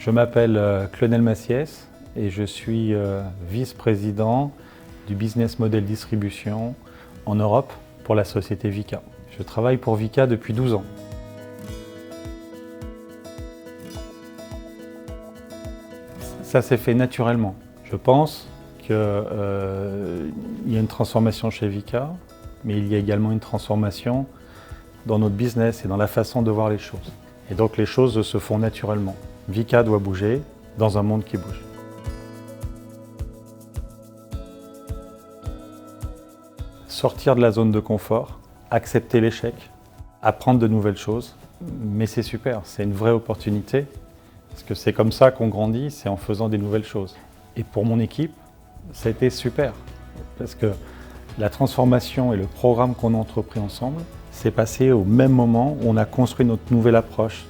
Je m'appelle Clonel Massiès et je suis vice-président du Business Model Distribution en Europe pour la société Vicat. Je travaille pour Vicat depuis 12 ans. Ça s'est fait naturellement. Je pense qu'il y a une transformation chez Vicat, mais il y a également une transformation dans notre business et dans la façon de voir les choses. Et donc les choses se font naturellement. Vicat doit bouger dans un monde qui bouge. Sortir de la zone de confort, accepter l'échec, apprendre de nouvelles choses, mais c'est super, c'est une vraie opportunité, parce que c'est comme ça qu'on grandit, c'est en faisant des nouvelles choses. Et pour mon équipe, ça a été super, parce que la transformation et le programme qu'on a entrepris ensemble s'est passé au même moment où on a construit notre nouvelle approche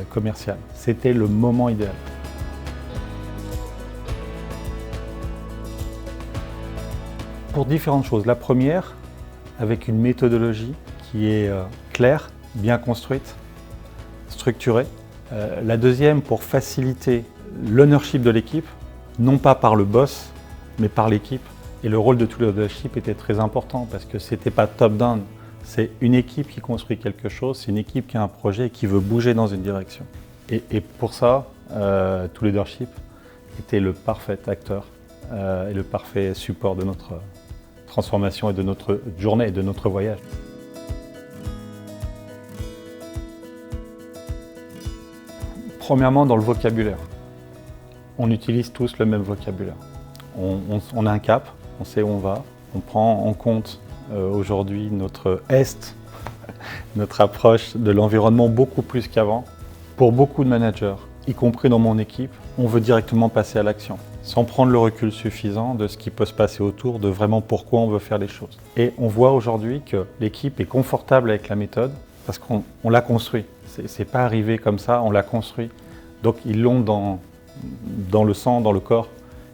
commerciale. C'était le moment idéal. Pour différentes choses. La première, avec une méthodologie qui est claire, bien construite, structurée. La deuxième, pour faciliter l'ownership de l'équipe, non pas par le boss, mais par l'équipe. Et le rôle de tout le leadership était très important parce que ce n'était pas top-down. C'est une équipe qui construit quelque chose, c'est une équipe qui a un projet et qui veut bouger dans une direction. Et pour ça, tout leadership était le parfait acteur et le parfait support de notre transformation et de notre journée et de notre voyage. Premièrement, dans le vocabulaire. On utilise tous le même vocabulaire. On a un cap, on sait où on va, on prend en compte aujourd'hui notre notre approche de l'environnement beaucoup plus qu'avant. Pour beaucoup de managers, y compris dans mon équipe, on veut directement passer à l'action, sans prendre le recul suffisant de ce qui peut se passer autour, de vraiment pourquoi on veut faire les choses. Et on voit aujourd'hui que l'équipe est confortable avec la méthode parce qu'on l'a construit. C'est pas arrivé comme ça, on l'a construit. Donc ils l'ont dans le sang, dans le corps.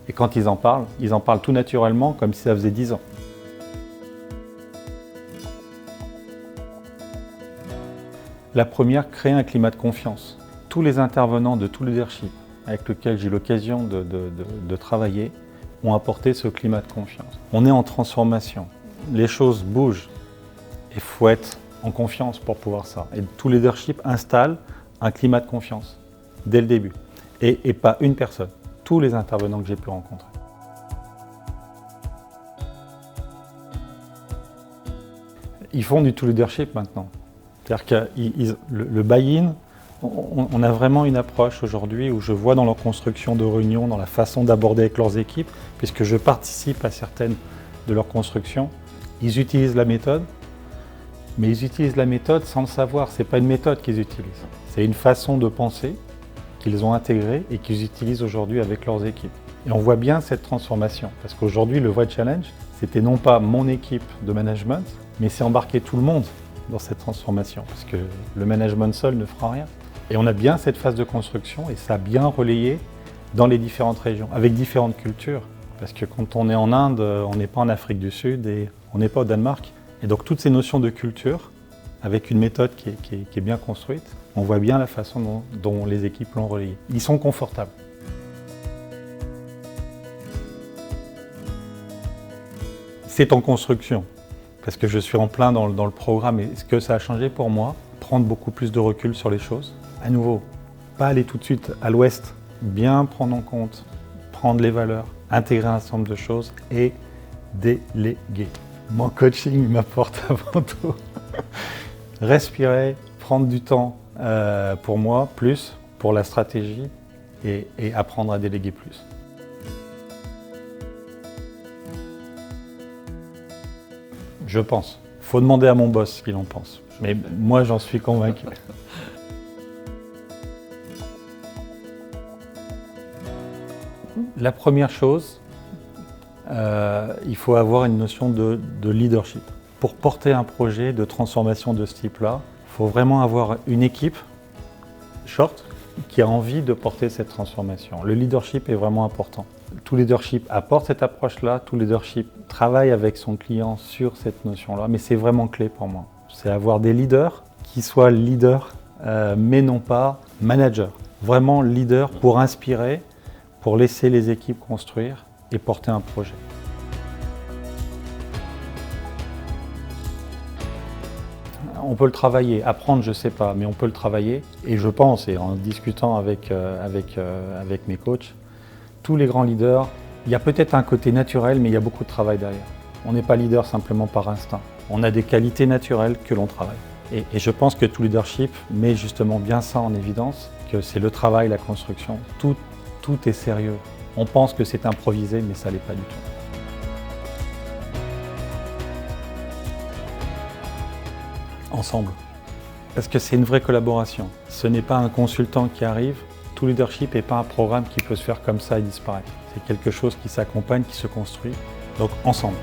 Et quand ils en parlent tout naturellement comme si ça faisait 10 ans. La première, créer un climat de confiance. Tous les intervenants de tout leadership avec lequel j'ai eu l'occasion de travailler ont apporté ce climat de confiance. On est en transformation, les choses bougent et il faut être en confiance pour pouvoir ça. Et tout leadership installe un climat de confiance dès le début et pas une personne, tous les intervenants que j'ai pu rencontrer. Ils font du tout leadership maintenant. C'est-à-dire que le buy-in, on a vraiment une approche aujourd'hui où je vois dans leur construction de réunions, dans la façon d'aborder avec leurs équipes, puisque je participe à certaines de leurs constructions, ils utilisent la méthode, mais ils utilisent la méthode sans le savoir. Ce n'est pas une méthode qu'ils utilisent, c'est une façon de penser qu'ils ont intégrée et qu'ils utilisent aujourd'hui avec leurs équipes. Et on voit bien cette transformation, parce qu'aujourd'hui, le vrai challenge, c'était non pas mon équipe de management, mais c'est embarquer tout le monde dans cette transformation, parce que le management seul ne fera rien. Et on a bien cette phase de construction, et ça a bien relayé dans les différentes régions, avec différentes cultures. Parce que quand on est en Inde, on n'est pas en Afrique du Sud, et on n'est pas au Danemark. Et donc toutes ces notions de culture, avec une méthode qui est bien construite, on voit bien la façon dont les équipes l'ont relayé. Ils sont confortables. C'est en construction. Parce que je suis en plein dans le programme. Et ce que ça a changé pour moi, prendre beaucoup plus de recul sur les choses. À nouveau, pas aller tout de suite à l'ouest, bien prendre en compte, prendre les valeurs, intégrer un ensemble de choses et déléguer. Mon coaching m'apporte avant tout respirer, prendre du temps pour moi, plus pour la stratégie et apprendre à déléguer plus. Je pense. Il faut demander à mon boss ce qu'il en pense. Mais moi, j'en suis convaincu. La première chose, il faut avoir une notion de leadership. Pour porter un projet de transformation de ce type-là, il faut vraiment avoir une équipe short qui a envie de porter cette transformation. Le leadership est vraiment important. Tout leadership apporte cette approche-là, tout leadership travaille avec son client sur cette notion-là, mais c'est vraiment clé pour moi. C'est avoir des leaders qui soient leaders, mais non pas managers. vraiment leader pour inspirer, pour laisser les équipes construire et porter un projet. On peut le travailler, apprendre je ne sais pas, mais on peut le travailler. Et je pense, et en discutant avec mes coachs, tous les grands leaders, il y a peut-être un côté naturel, mais il y a beaucoup de travail derrière. On n'est pas leader simplement par instinct. On a des qualités naturelles que l'on travaille. Et je pense que tout leadership met justement bien ça en évidence, que c'est le travail, la construction, tout est sérieux. On pense que c'est improvisé, mais ça ne l'est pas du tout. Ensemble. Parce que c'est une vraie collaboration. Ce n'est pas un consultant qui arrive. Tout leadership n'est pas un programme qui peut se faire comme ça et disparaître. C'est quelque chose qui s'accompagne, qui se construit. Donc ensemble.